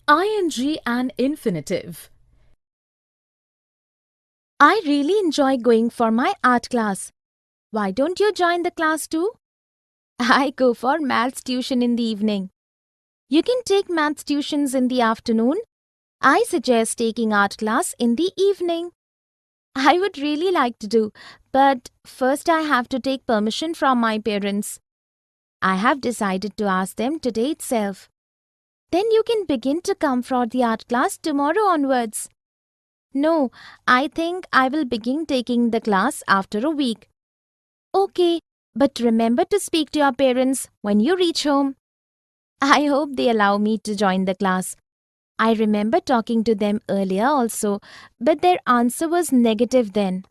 ing and infinitive. I really enjoy going for my art class. Why don't you join the class too? I go for maths tuition in the evening. You can take maths tuitions in the afternoon. I suggest taking art class in the evening. I would really like to do, but first I have to take permission from my parents. I have decided to ask them today itself. Then you can begin to come for the art class tomorrow onwards. No, I think I will begin taking the class after a week. Okay, but remember to speak to your parents when you reach home. I hope they allow me to join the class. I remember talking to them earlier also, but their answer was negative then.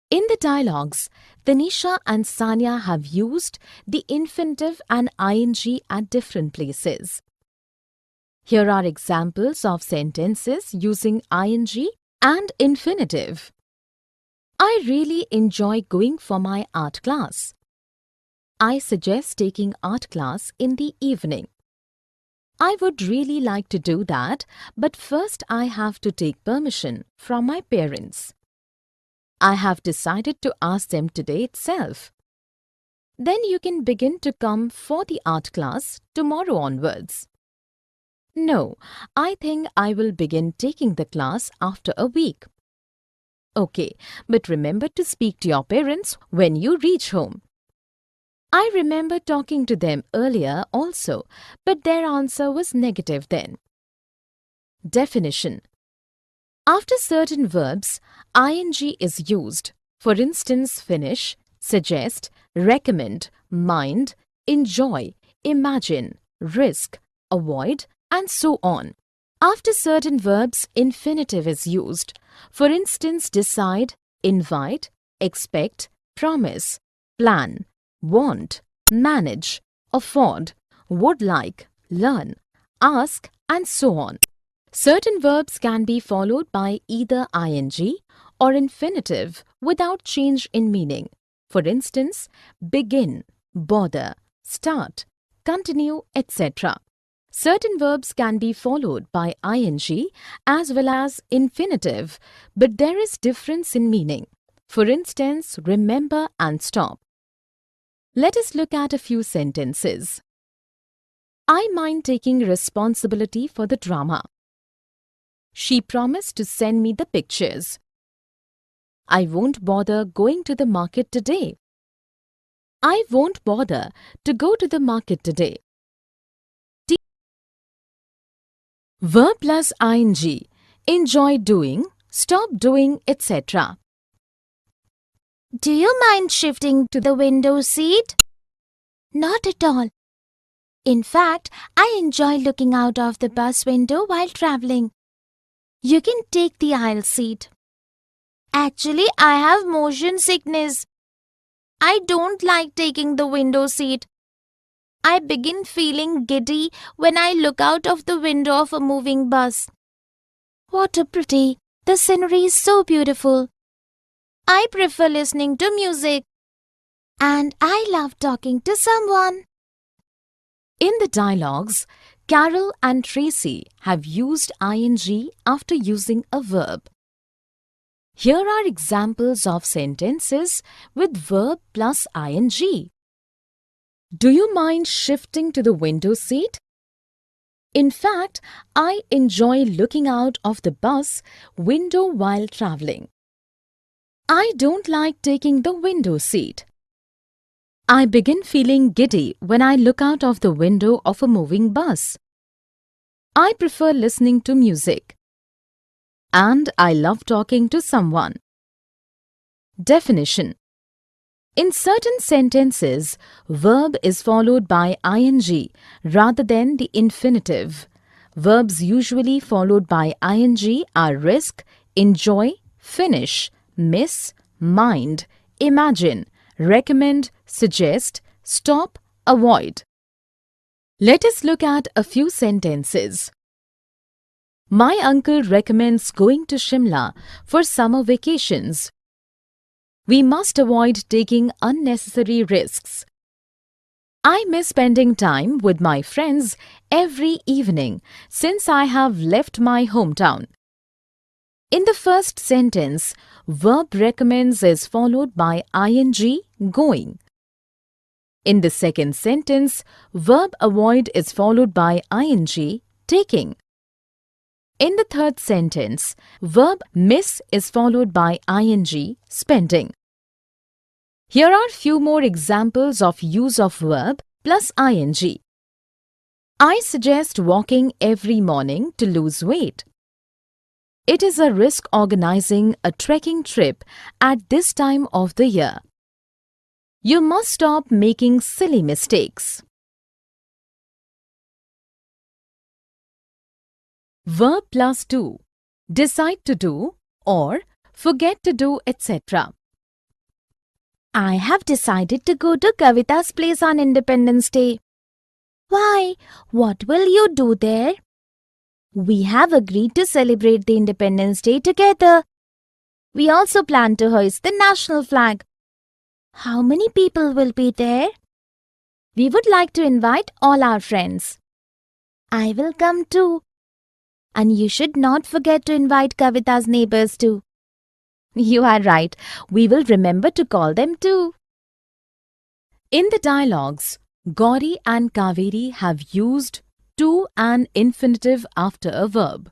In the dialogues, Tanisha and Sanya have used the infinitive and ing at different places. Here are examples of sentences using ing and infinitive. I really enjoy going for my art class. I suggest taking art class in the evening. I would really like to do that, but first I have to take permission from my parents. I have decided to ask them today itself. Then you can begin to come for the art class tomorrow onwards. No, I think I will begin taking the class after a week. Okay, but remember to speak to your parents when you reach home. I remember talking to them earlier also, but their answer was negative then. Definition. After certain verbs, ing is used. For instance, finish, suggest, recommend, mind, enjoy, imagine, risk, avoid, and so on. After certain verbs, infinitive is used. For instance, decide, invite, expect, promise, plan, want, manage, afford, would like, learn, ask, and so on. Certain verbs can be followed by either ing or infinitive without change in meaning. For instance, begin, bother, start, continue, etc. Certain verbs can be followed by ing as well as infinitive, but there is difference in meaning. For instance, remember and stop. Let us look at a few sentences. I mind taking responsibility for the drama. She promised to send me the pictures. I won't bother going to the market today. I won't bother to go to the market today. Verb plus ing. Enjoy doing, stop doing, etc. Do you mind shifting to the window seat? Not at all. In fact, I enjoy looking out of the bus window while traveling. You can take the aisle seat. Actually, I have motion sickness. I don't like taking the window seat. I begin feeling giddy when I look out of the window of a moving bus. What a pretty! The scenery is so beautiful. I prefer listening to music. And I love talking to someone. In the dialogues, Carol and Tracy have used ing after using a verb. Here are examples of sentences with verb plus ing. Do you mind shifting to the window seat? In fact, I enjoy looking out of the bus window while traveling. I don't like taking the window seat. I begin feeling giddy when I look out of the window of a moving bus. I prefer listening to music. And I love talking to someone. Definition. In certain sentences, verb is followed by ing rather than the infinitive. Verbs usually followed by ing are risk, enjoy, finish, miss, mind, imagine, recommend, suggest, stop, avoid. Let us look at a few sentences. My uncle recommends going to Shimla for summer vacations. We must avoid taking unnecessary risks. I miss spending time with my friends every evening since I have left my hometown. In the first sentence, verb recommends is followed by ing going. In the second sentence, verb avoid is followed by ing taking. In the third sentence, verb miss is followed by ing spending. Here are few more examples of use of verb plus ing. I suggest walking every morning to lose weight. It is a risk organizing a trekking trip at this time of the year. You must stop making silly mistakes. Verb plus do. Decide to do or forget to do, etc. I have decided to go to Kavita's place on Independence Day. Why? What will you do there? We have agreed to celebrate the Independence Day together. We also plan to hoist the national flag. How many people will be there? We would like to invite all our friends. I will come too. And you should not forget to invite Kavita's neighbors too. You are right. We will remember to call them too. In the dialogues, Gauri and Kaveri have used to and infinitive after a verb.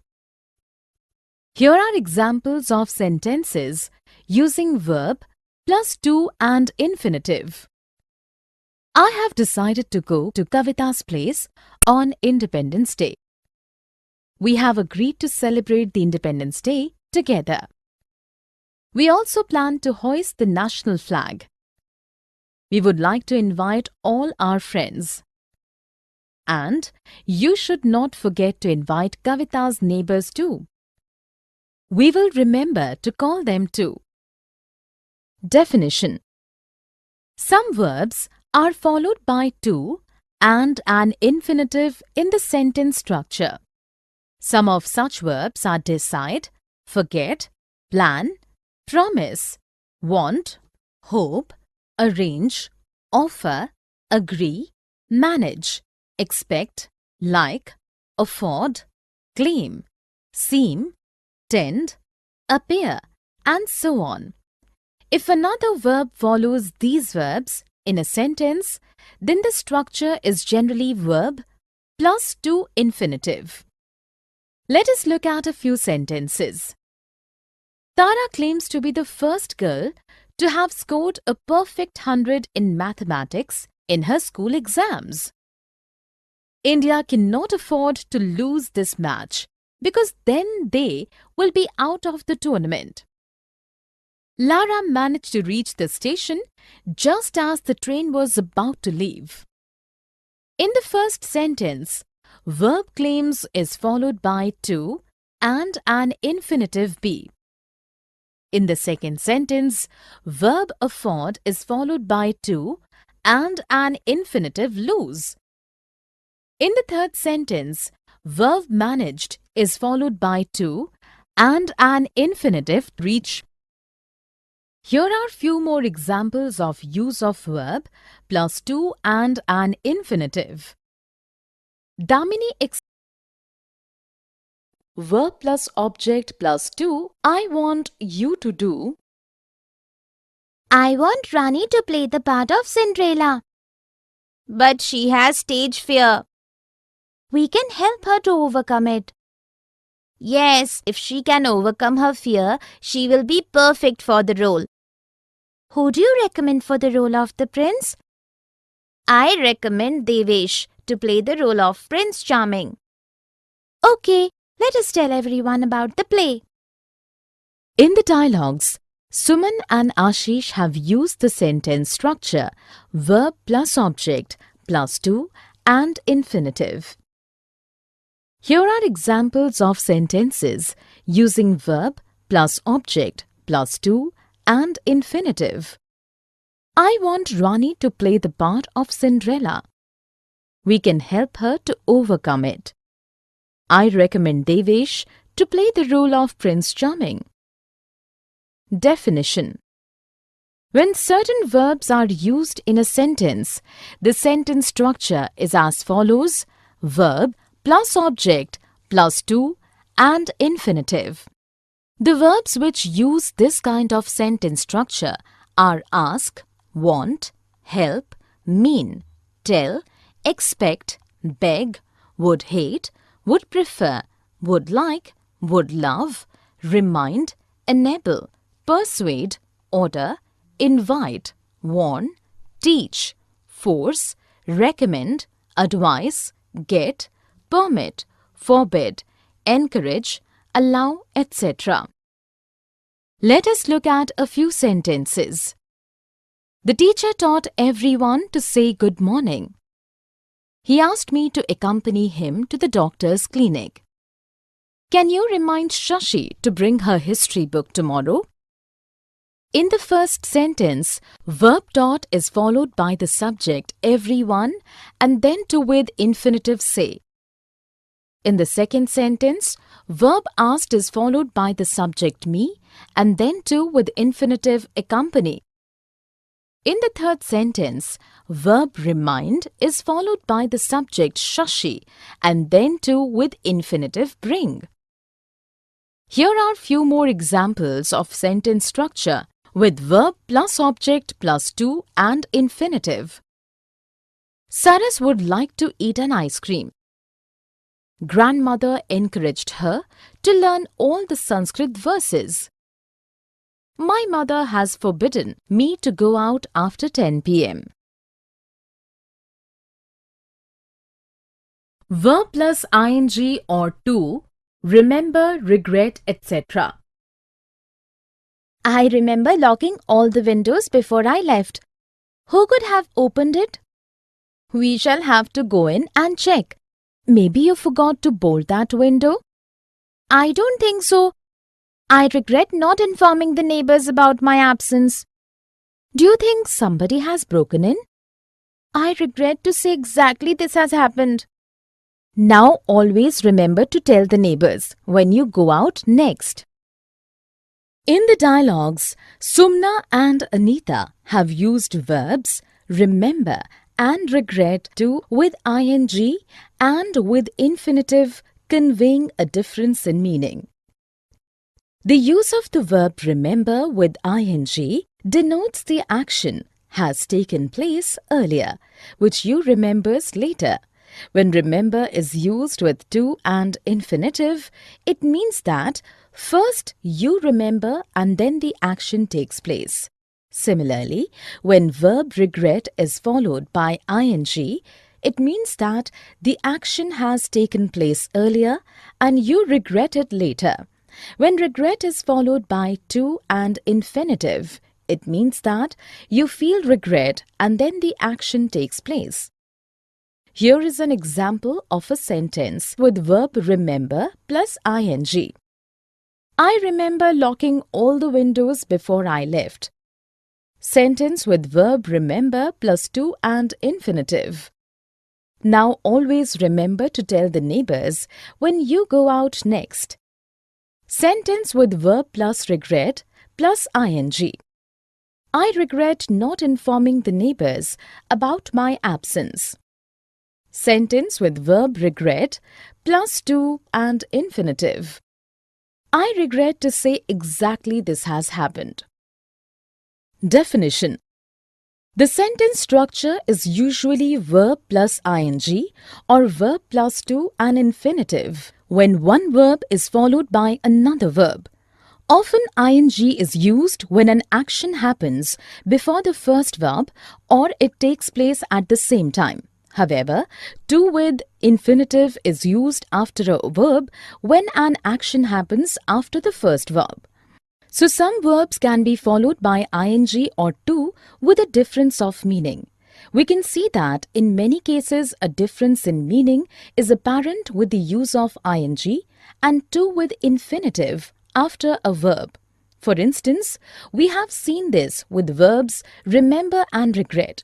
Here are examples of sentences using verb plus to and infinitive. I have decided to go to Kavita's place on Independence Day. We have agreed to celebrate the Independence Day together. We also plan to hoist the national flag. We would like to invite all our friends. And you should not forget to invite Kavita's neighbors too. We will remember to call them too. Definition. Some verbs are followed by to and an infinitive in the sentence structure. Some of such verbs are decide, forget, plan, promise, want, hope, arrange, offer, agree, manage, expect, like, afford, claim, seem, tend, appear, and so on. If another verb follows these verbs in a sentence, then the structure is generally verb plus to infinitive. Let us look at a few sentences. Tara claims to be the first girl to have scored a perfect 100 in mathematics in her school exams. India cannot afford to lose this match because then they will be out of the tournament. Lara managed to reach the station just as the train was about to leave. In the first sentence, verb claims is followed by to and an infinitive be. In the second sentence, verb afford is followed by to and an infinitive lose. In the third sentence, verb managed is followed by to and an infinitive reach. Here are few more examples of use of verb plus to and an infinitive. Damini verb plus object plus to I want you to do. I want Rani to play the part of Cinderella. But she has stage fear. We can help her to overcome it. Yes, if she can overcome her fear, she will be perfect for the role. Who do you recommend for the role of the prince? I recommend Devesh to play the role of Prince Charming. Okay, let us tell everyone about the play. In the dialogues, Suman and Ashish have used the sentence structure verb plus object plus to and infinitive. Here are examples of sentences using verb plus object plus to and infinitive. I want Rani to play the part of Cinderella. We can help her to overcome it. I recommend Devesh to play the role of Prince Charming. Definition. When certain verbs are used in a sentence, the sentence structure is as follows: verb plus object plus to and infinitive. The verbs which use this kind of sentence structure are ask, want, help, mean, tell, expect, beg, would hate, would prefer, would like, would love, remind, enable, persuade, order, invite, warn, teach, force, recommend, advise, get, permit, forbid, encourage, allow, etc. Let us look at a few sentences. The teacher taught everyone to say good morning. He asked me to accompany him to the doctor's clinic. Can you remind Shashi to bring her history book tomorrow? In the first sentence, verb taught is followed by the subject everyone and then to with infinitive say. In the second sentence, verb asked is followed by the subject me and then to with infinitive accompany. In the third sentence, verb remind is followed by the subject Shashi and then to with infinitive bring. Here are few more examples of sentence structure with verb plus object plus to and infinitive. Saras would like to eat an ice cream. Grandmother encouraged her to learn all the Sanskrit verses. My mother has forbidden me to go out after 10 p.m. Verb plus ing or to, remember, regret, etc. I remember locking all the windows before I left. Who could have opened it? We shall have to go in and check. Maybe you forgot to bolt that window? I don't think so. I regret not informing the neighbors about my absence. Do you think somebody has broken in? I regret to say exactly this has happened. Now always remember to tell the neighbors when you go out next. In the dialogues, Sumna and Anita have used verbs remember and regret to with ing and with infinitive, conveying a difference in meaning. The use of the verb remember with ing denotes the action has taken place earlier, which you remembers later. When remember is used with to and infinitive, it means that first you remember and then the action takes place. Similarly, when verb regret is followed by ing, it means that the action has taken place earlier and you regret it later. When regret is followed by to and infinitive, it means that you feel regret and then the action takes place. Here is an example of a sentence with verb remember plus ing. I remember locking all the windows before I left. Sentence with verb remember plus to and infinitive. Now always remember to tell the neighbors when you go out next. Sentence with verb plus regret plus ing. I regret not informing the neighbors about my absence. Sentence with verb regret plus to and infinitive. I regret to say exactly this has happened. Definition. The sentence structure is usually verb plus ing or verb plus to an infinitive when one verb is followed by another verb. Often ing is used when an action happens before the first verb or it takes place at the same time. However, to with infinitive is used after a verb when an action happens after the first verb. So some verbs can be followed by ing or to with a difference of meaning. We can see that in many cases a difference in meaning is apparent with the use of ing and to with infinitive after a verb. For instance, we have seen this with verbs remember and regret.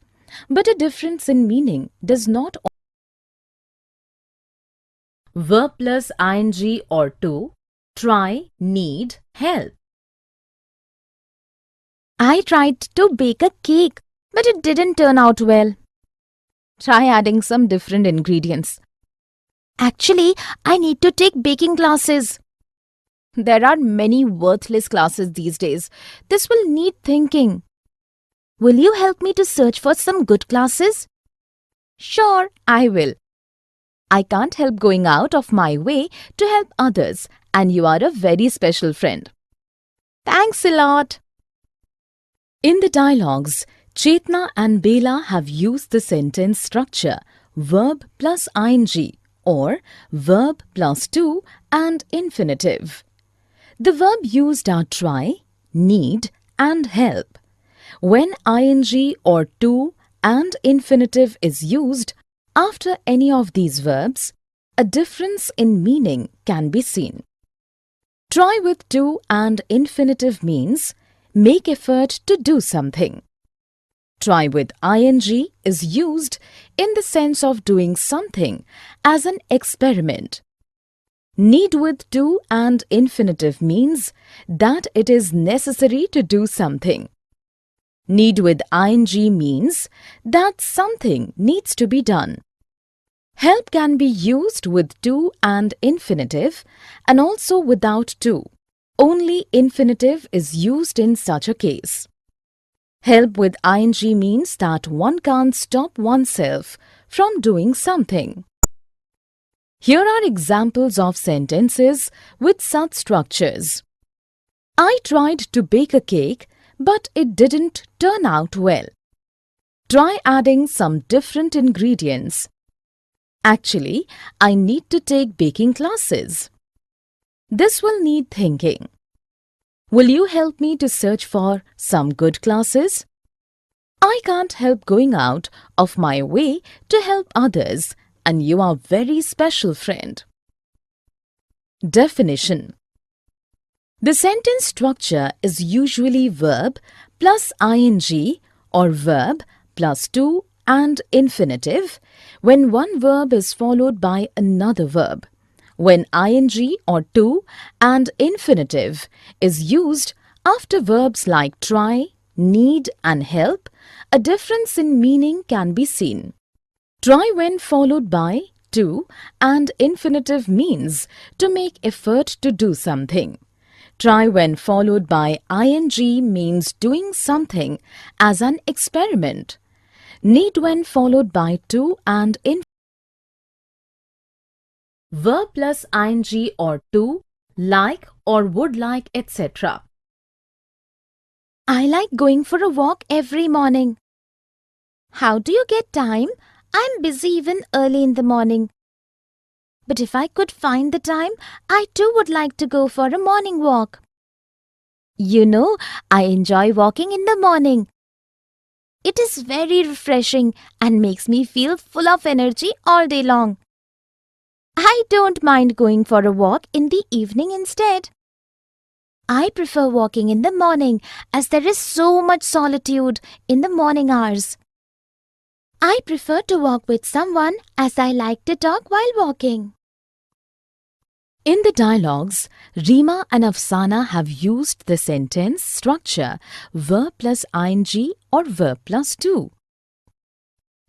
But a difference in meaning does not. Verb plus ing or to, try, need, help. I tried to bake a cake, but it didn't turn out well. Try adding some different ingredients. Actually, I need to take baking classes. There are many worthless classes these days. This will need thinking. Will you help me to search for some good classes? Sure, I will. I can't help going out of my way to help others, and you are a very special friend. Thanks a lot. In the dialogues, Chetna and Bela have used the sentence structure verb plus ing or verb plus to and infinitive. The verb used are try, need and help. When ing or to and infinitive is used after any of these verbs, a difference in meaning can be seen. Try with to and infinitive means make effort to do something. Try with ing is used in the sense of doing something as an experiment. Need with to and infinitive means that it is necessary to do something. Need with ing means that something needs to be done. Help can be used with to and infinitive and also without to. Only infinitive is used in such a case. Help with ing means that one can't stop oneself from doing something. Here are examples of sentences with such structures. I tried to bake a cake, but it didn't turn out well. Try adding some different ingredients. Actually, I need to take baking classes. This will need thinking. Will you help me to search for some good classes? I can't help going out of my way to help others, and you are a very special friend. Definition. The sentence structure is usually verb plus ing or verb plus to and infinitive when one verb is followed by another verb. When ing or to and infinitive is used after verbs like try, need and help, a difference in meaning can be seen. Try when followed by to and infinitive means to make effort to do something. Try when followed by ing means doing something as an experiment. Need when followed by to and infinitive. Verb plus ing or to, like or would like, etc. I like going for a walk every morning. How do you get time? I'm busy even early in the morning. But if I could find the time, I too would like to go for a morning walk. You know, I enjoy walking in the morning. It is very refreshing and makes me feel full of energy all day long. I don't mind going for a walk in the evening instead. I prefer walking in the morning as there is so much solitude in the morning hours. I prefer to walk with someone as I like to talk while walking. In the dialogues, Rima and Afsana have used the sentence structure verb plus ing or verb plus to.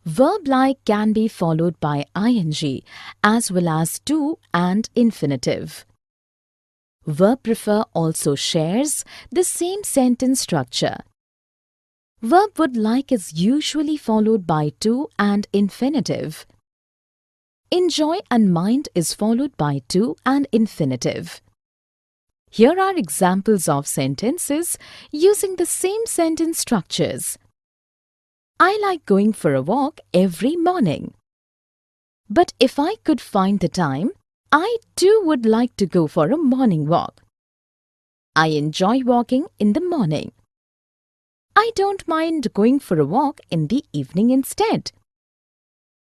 Verb like can be followed by ing as well as to and infinitive. Verb prefer also shares the same sentence structure. Verb would like is usually followed by to and infinitive. Enjoy and mind is followed by to and infinitive. Here are examples of sentences using the same sentence structures. I like going for a walk every morning. But if I could find the time, I too would like to go for a morning walk. I enjoy walking in the morning. I don't mind going for a walk in the evening instead.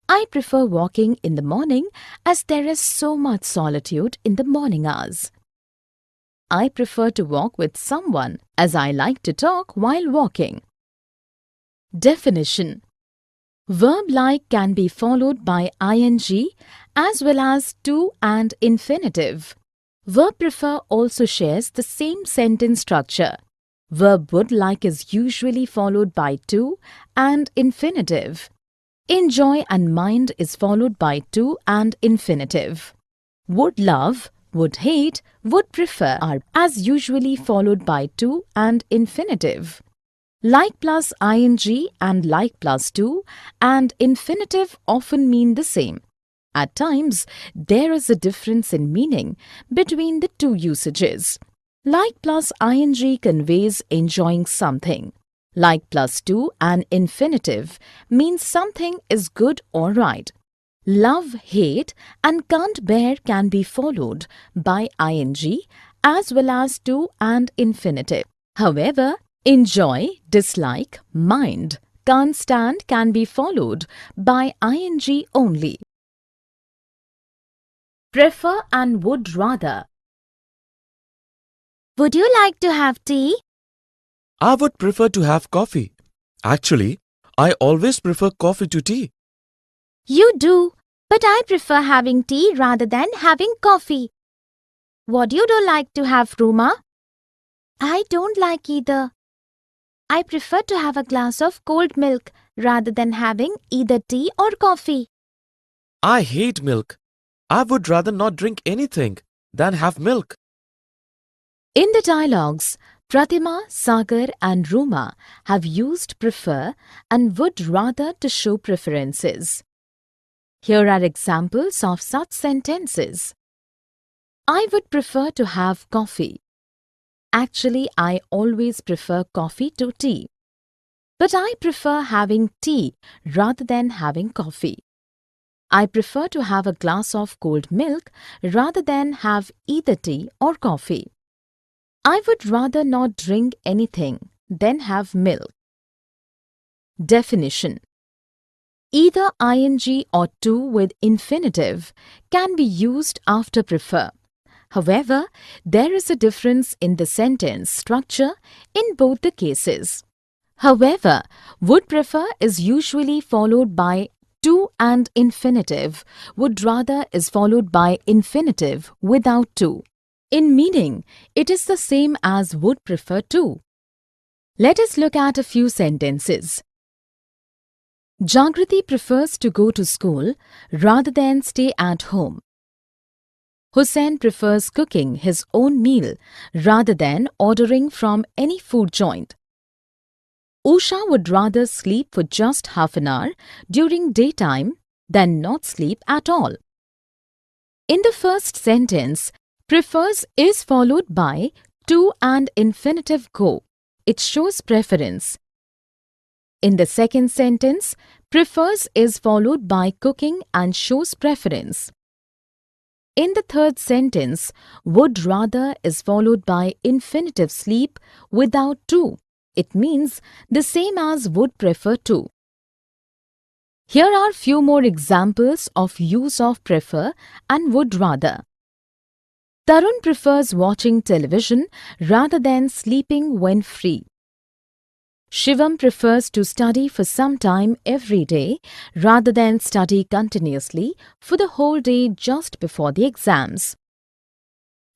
I prefer walking in the morning as there is so much solitude in the morning hours. I prefer to walk with someone as I like to talk while walking. Definition. Verb like can be followed by ing as well as to and infinitive. Verb prefer also shares the same sentence structure. Verb would like is usually followed by to and infinitive. Enjoy and mind is followed by to and infinitive. Would love, would hate, would prefer are as usually followed by to and infinitive. Like plus ing and like plus to and infinitive often mean the same. At times, there is a difference in meaning between the two usages. Like plus ing conveys enjoying something. Like plus to and infinitive means something is good or right. Love, hate and can't bear can be followed by ing as well as to and infinitive. However, enjoy, dislike, mind, can't stand can be followed by ing only. Prefer and would rather. Would you like to have tea? I would prefer to have coffee. Actually, I always prefer coffee to tea. You do, but I prefer having tea rather than having coffee. What you do like to have, Ruma? I don't like either. I prefer to have a glass of cold milk rather than having either tea or coffee. I hate milk. I would rather not drink anything than have milk. In the dialogues, Pratima, Sagar and Ruma have used prefer and would rather to show preferences. Here are examples of such sentences. I would prefer to have coffee. Actually, I always prefer coffee to tea. But I prefer having tea rather than having coffee. I prefer to have a glass of cold milk rather than have either tea or coffee. I would rather not drink anything than have milk. Definition: either ing or to with infinitive can be used after prefer. However, there is a difference in the sentence structure in both the cases. However, would prefer is usually followed by to and infinitive. Would rather is followed by infinitive without to. In meaning, it is the same as would prefer to. Let us look at a few sentences. Jagrati prefers to go to school rather than stay at home. Hussain prefers cooking his own meal rather than ordering from any food joint. Usha would rather sleep for just half an hour during daytime than not sleep at all. In the first sentence, prefers is followed by to and infinitive go. It shows preference. In the second sentence, prefers is followed by cooking and shows preference. In the third sentence, would rather is followed by infinitive sleep without to. It means the same as would prefer to. Here are few more examples of use of prefer and would rather. Tarun prefers watching television rather than sleeping when free. Shivam prefers to study for some time every day rather than study continuously for the whole day just before the exams.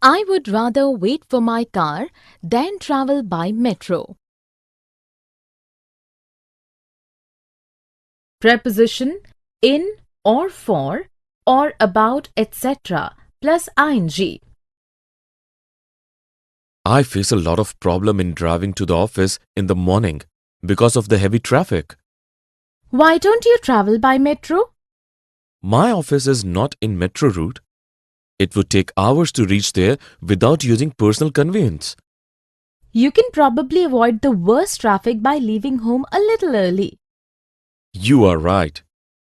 I would rather wait for my car than travel by metro. Preposition in or for or about etc. plus ing. I face a lot of problem in driving to the office in the morning because of the heavy traffic. Why don't you travel by metro? My office is not in metro route. It would take hours to reach there without using personal conveyance. You can probably avoid the worst traffic by leaving home a little early. You are right.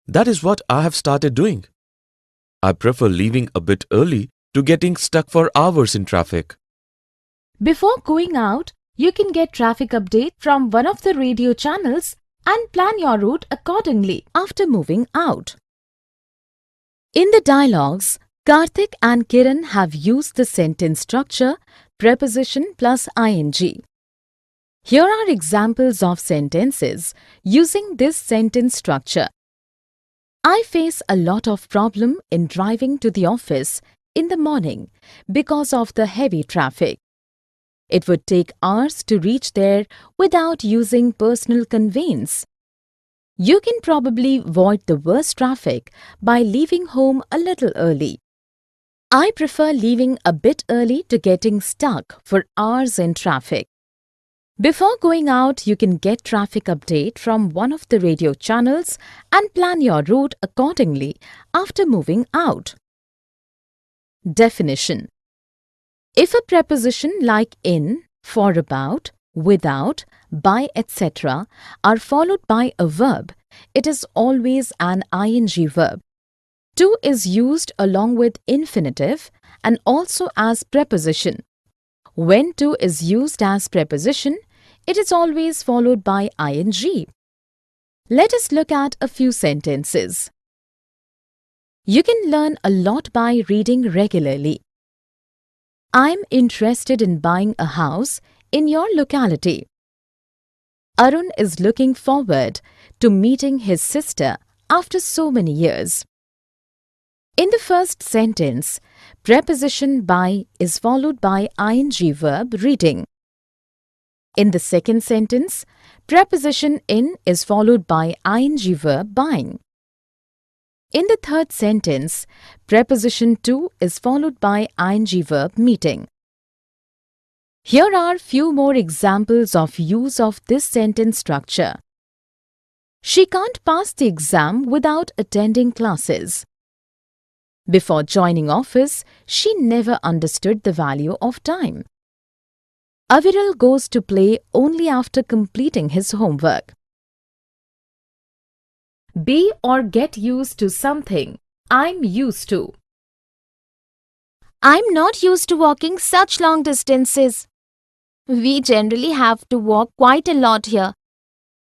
That is what I have started doing. I prefer leaving a bit early to getting stuck for hours in traffic. Before going out, you can get traffic update from one of the radio channels and plan your route accordingly after moving out. In the dialogues, Karthik and Kiran have used the sentence structure preposition plus ing. Here are examples of sentences using this sentence structure. I face a lot of problem in driving to the office in the morning because of the heavy traffic. It would take hours to reach there without using personal conveyance. You can probably avoid the worst traffic by leaving home a little early. I prefer leaving a bit early to getting stuck for hours in traffic. Before going out, you can get traffic update from one of the radio channels and plan your route accordingly after moving out. Definition: if a preposition like in, for about, without, by, etc. are followed by a verb, it is always an ing verb. To is used along with infinitive and also as preposition. When to is used as preposition, it is always followed by ing. Let us look at a few sentences. You can learn a lot by reading regularly. I'm interested in buying a house in your locality. Arun is looking forward to meeting his sister after so many years. In the first sentence, preposition by is followed by ing verb reading. In the second sentence, preposition in is followed by ing verb buying. In the third sentence, preposition to is followed by ing verb meeting. Here are few more examples of use of this sentence structure. She can't pass the exam without attending classes. Before joining office, she never understood the value of time. Aviral goes to play only after completing his homework. Be or get used to something. I'm used to. I'm not used to walking such long distances. We generally have to walk quite a lot here.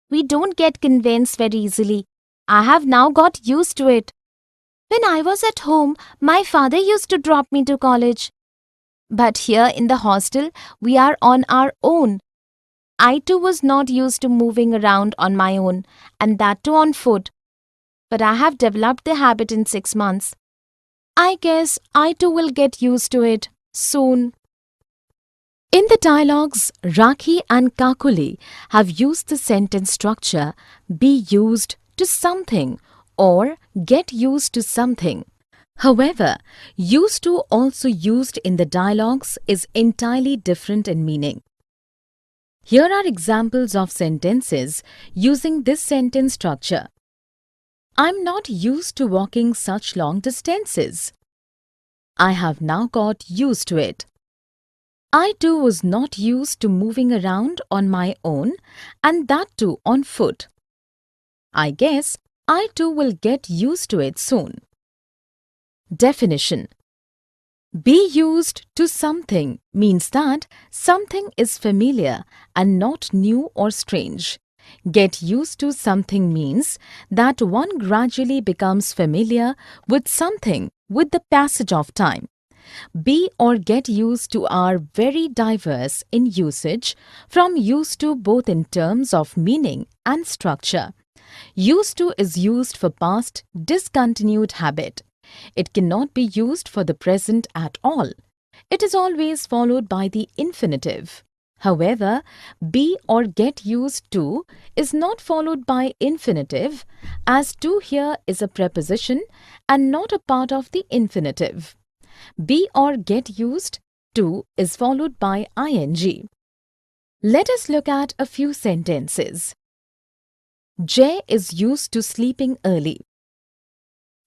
We don't get conveyance very easily. I have now got used to it. When I was at home, my father used to drop me to college. But here in the hostel, we are on our own. I too was not used to moving around on my own, and that too on foot. But I have developed the habit in 6 months. I guess I too will get used to it soon. In the dialogues, Rakhi and Kakuli have used the sentence structure be used to something or get used to something. However, used to also used in the dialogues is entirely different in meaning. Here are examples of sentences using this sentence structure. I'm not used to walking such long distances. I have now got used to it. I too was not used to moving around on my own and that too on foot. I guess I too will get used to it soon. Definition: be used to something means that something is familiar and not new or strange. Get used to something means that one gradually becomes familiar with something with the passage of time. Be or get used to are very diverse in usage, from used to both in terms of meaning and structure. Used to is used for past discontinued habit. It cannot be used for the present at all. It is always followed by the infinitive. However, be or get used to is not followed by infinitive, as to here is a preposition and not a part of the infinitive. Be or get used to is followed by ing. Let us look at a few sentences. Jay is used to sleeping early.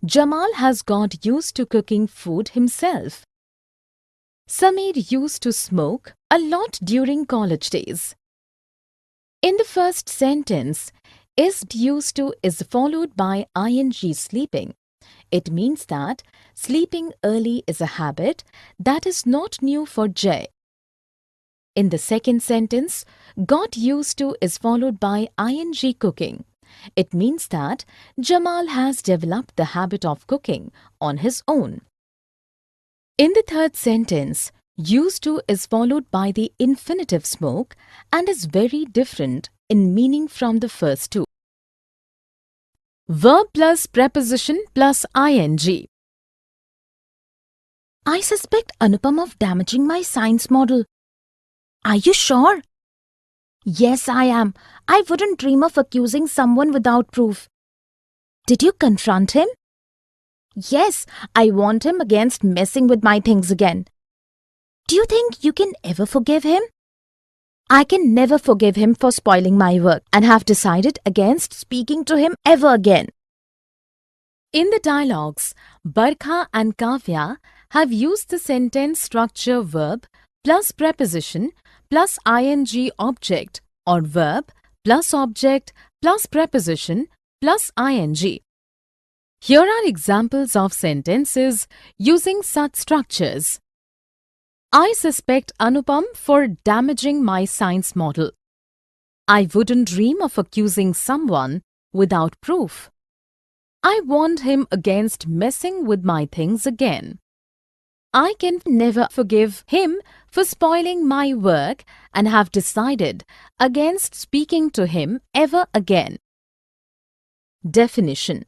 Jamal has got used to cooking food himself. Sameer used to smoke a lot during college days. In the first sentence, is used to is followed by ing sleeping. It means that sleeping early is a habit that is not new for Jay. In the second sentence, got used to is followed by ing cooking. It means that Jamal has developed the habit of cooking on his own. In the third sentence, used to is followed by the infinitive smoke and is very different in meaning from the first two. Verb plus preposition plus ing. I suspect Anupam of damaging my science model. Are you sure? Yes, I am. I wouldn't dream of accusing someone without proof. Did you confront him? Yes, I warned him against messing with my things again. Do you think you can ever forgive him? I can never forgive him for spoiling my work and have decided against speaking to him ever again. In the dialogues, Barkha and Kavya have used the sentence structure verb plus preposition plus ing object or verb plus object plus preposition plus ing. Here are examples of sentences using such structures. I suspect Anupam for damaging my science model. I wouldn't dream of accusing someone without proof. I warned him against messing with my things again. I can never forgive him for spoiling my work and have decided against speaking to him ever again. Definition.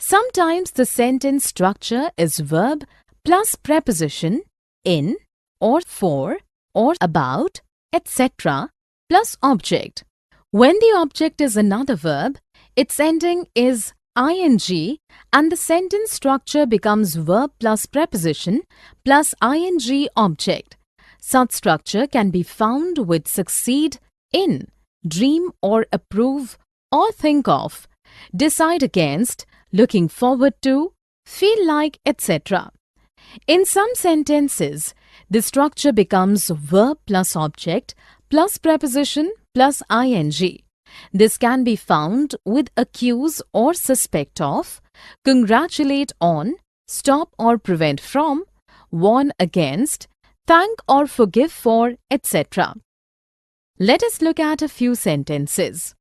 Sometimes the sentence structure is verb plus preposition in or for or about, etc. plus object. When the object is another verb, its ending is ing and the sentence structure becomes verb plus preposition plus ing object. Such structure can be found with succeed in, dream or approve or think of, decide against, looking forward to, feel like, etc. In some sentences, the structure becomes verb plus object plus preposition plus ing. This can be found with accuse or suspect of, congratulate on, stop or prevent from, warn against, thank or forgive for, etc. Let us look at a few sentences.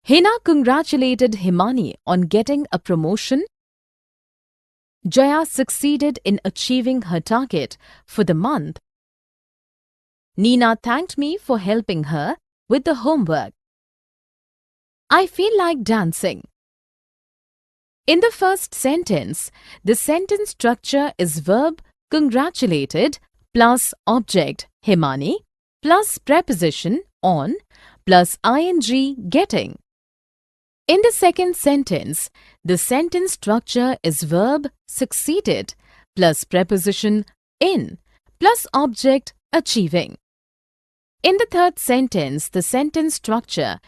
Hina congratulated Himani on getting a promotion. Jaya succeeded in achieving her target for the month. Nina thanked me for helping her with the homework. I feel like dancing. In the first sentence, the sentence structure is verb congratulated plus object Himani plus preposition on plus ing getting. In the second sentence, the sentence structure is verb succeeded plus preposition in plus object achieving. In the third sentence, the sentence structure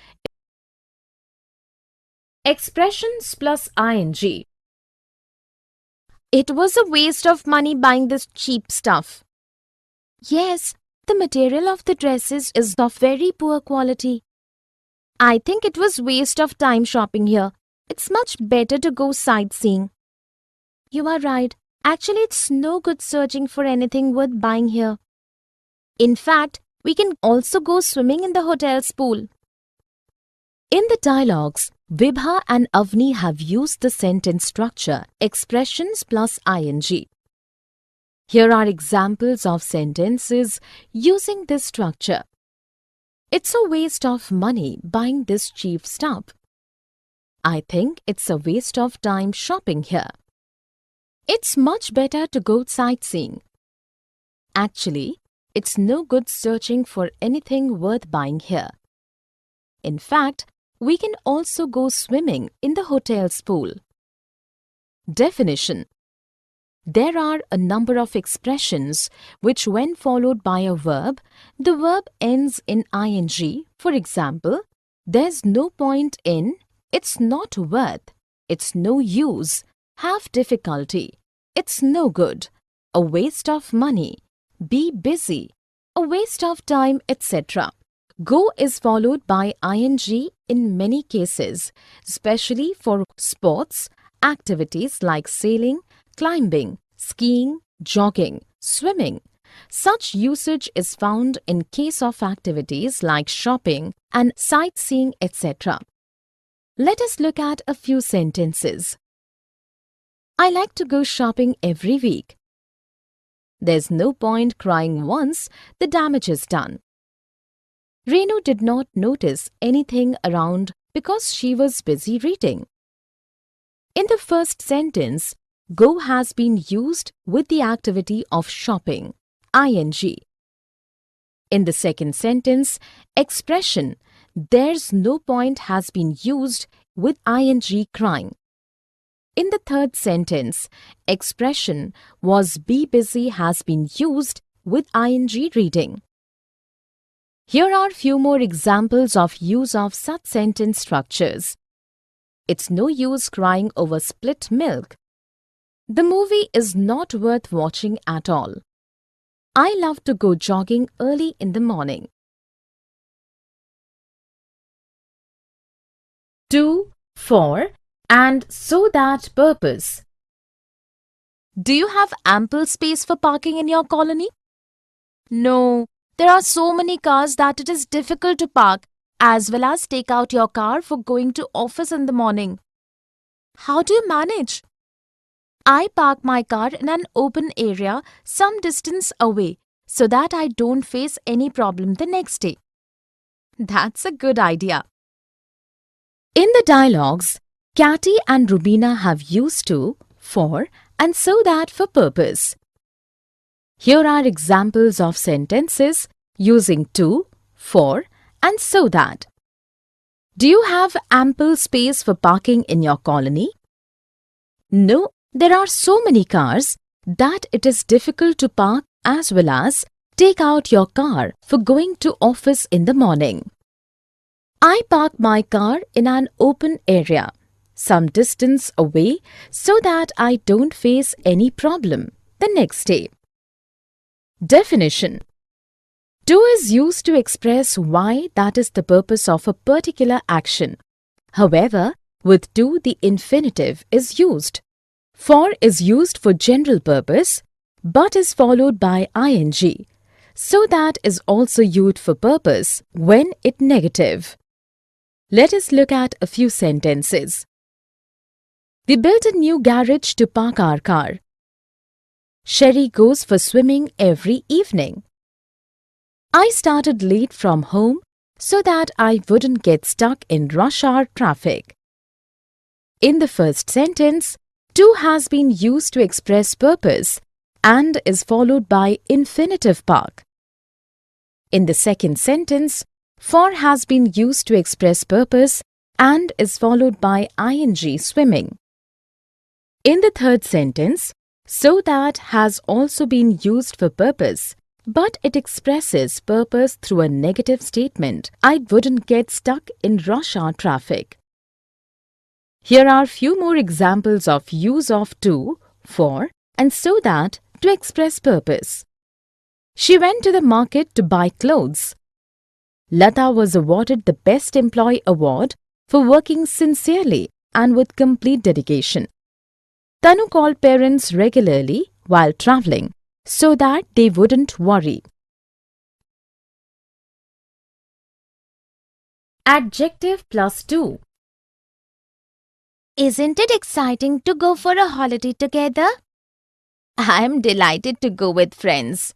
expressions plus ing. It was a waste of money buying this cheap stuff. Yes, the material of the dresses is of very poor quality. I think it was waste of time shopping here. It's much better to go sightseeing. You are right. Actually, it's no good searching for anything worth buying here. In fact, we can also go swimming in the hotel's pool. In the dialogues, Vibha and Avni have used the sentence structure expressions plus ing. Here are examples of sentences using this structure. It's a waste of money buying this cheap stuff. I think it's a waste of time shopping here. It's much better to go sightseeing. Actually, it's no good searching for anything worth buying here. In fact, we can also go swimming in the hotel's pool. Definition. There are a number of expressions which, when followed by a verb, the verb ends in ing. For example, there's no point in, it's not worth, it's no use, have difficulty, it's no good, a waste of money, be busy, a waste of time, etc. Go is followed by ing in many cases, especially for sports, activities like sailing, climbing, skiing, jogging, swimming. Such usage is found in case of activities like shopping and sightseeing, etc. Let us look at a few sentences. I like to go shopping every week. There's no point crying once the damage is done. Renu did not notice anything around because she was busy reading. In the first sentence, go has been used with the activity of shopping, ing. In the second sentence, expression "there's no point" has been used with ing crying. In the third sentence, expression "was be busy" has been used with ing reading. Here are few more examples of use of such sentence structures. It's no use crying over spilt milk. The movie is not worth watching at all. I love to go jogging early in the morning. 2, for, and so that purpose. Do you have ample space for parking in your colony? No, there are so many cars that it is difficult to park as well as take out your car for going to office in the morning. How do you manage? I park my car in an open area some distance away so that I don't face any problem the next day. That's a good idea. In the dialogues, Cathy and Rubina have used to, for, and so that for purpose. Here are examples of sentences using to, for, and so that. Do you have ample space for parking in your colony? No, there are so many cars that it is difficult to park as well as take out your car for going to office in the morning. I park my car in an open area, some distance away, so that I don't face any problem the next day. Definition. To is used to express why that is the purpose of a particular action. However, with to the infinitive is used. For is used for general purpose, but is followed by ing. So that is also used for purpose when it negative. Let us look at a few sentences. We built a new garage to park our car. Sherry goes for swimming every evening. I started late from home so that I wouldn't get stuck in rush hour traffic. In the first sentence, to has been used to express purpose and is followed by infinitive park. In the second sentence, for has been used to express purpose and is followed by ing swimming. In the third sentence, so that has also been used for purpose, but it expresses purpose through a negative statement. I wouldn't get stuck in rush hour traffic. Here are few more examples of use of to, for, and so that to express purpose. She went to the market to buy clothes. Lata was awarded the Best Employee Award for working sincerely and with complete dedication. Tanu called parents regularly while traveling so that they wouldn't worry. Adjective plus to. Isn't it exciting to go for a holiday together? I'm delighted to go with friends.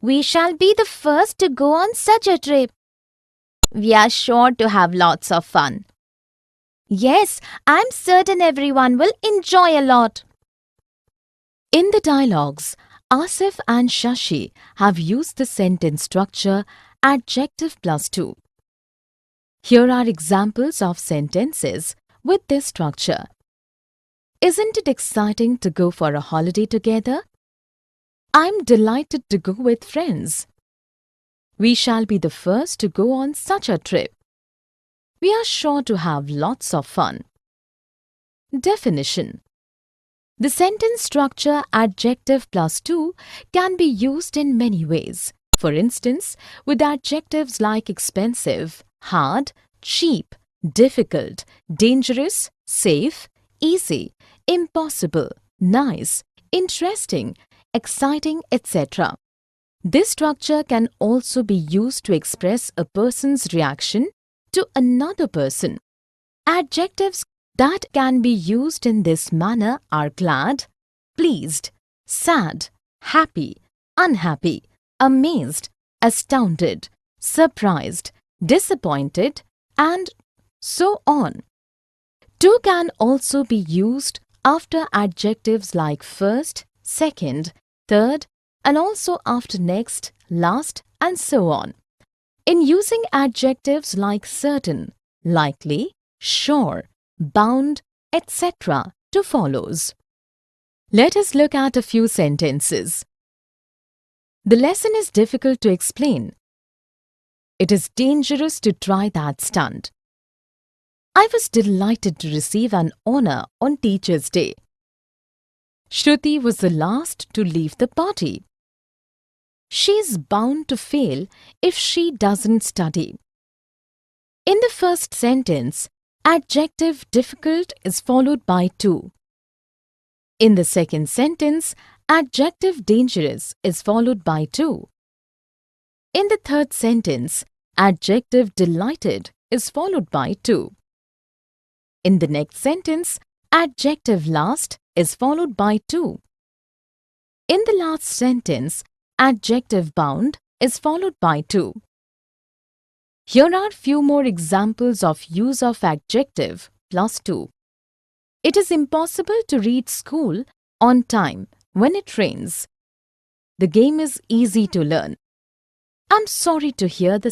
We shall be the first to go on such a trip. We are sure to have lots of fun. Yes, I'm certain everyone will enjoy a lot. In the dialogues, Asif and Shashi have used the sentence structure adjective plus to. Here are examples of sentences with this structure. Isn't it exciting to go for a holiday together? I'm delighted to go with friends. We shall be the first to go on such a trip. We are sure to have lots of fun. Definition. The sentence structure adjective plus to can be used in many ways. For instance, with adjectives like expensive, hard, cheap, difficult, dangerous, safe, easy, impossible, nice, interesting, exciting, etc. This structure can also be used to express a person's reaction to another person. Adjectives that can be used in this manner are glad, pleased, sad, happy, unhappy, amazed, astounded, surprised, disappointed, and so on. To can also be used after adjectives like first, second, third, and also after next, last, and so on. In using adjectives like certain, likely, sure, bound, etc. to follows. Let us look at a few sentences. The lesson is difficult to explain. It is dangerous to try that stunt. I was delighted to receive an honor on Teacher's Day. Shruti was the last to leave the party. She is bound to fail if she doesn't study. In the first sentence, adjective difficult is followed by to. In the second sentence, adjective dangerous is followed by to. In the third sentence, adjective delighted is followed by to. In the next sentence, adjective last is followed by to. In the last sentence, adjective bound is followed by to. Here are few more examples of use of adjective plus to. It is impossible to reach school on time when it rains. The game is easy to learn. I'm sorry to hear the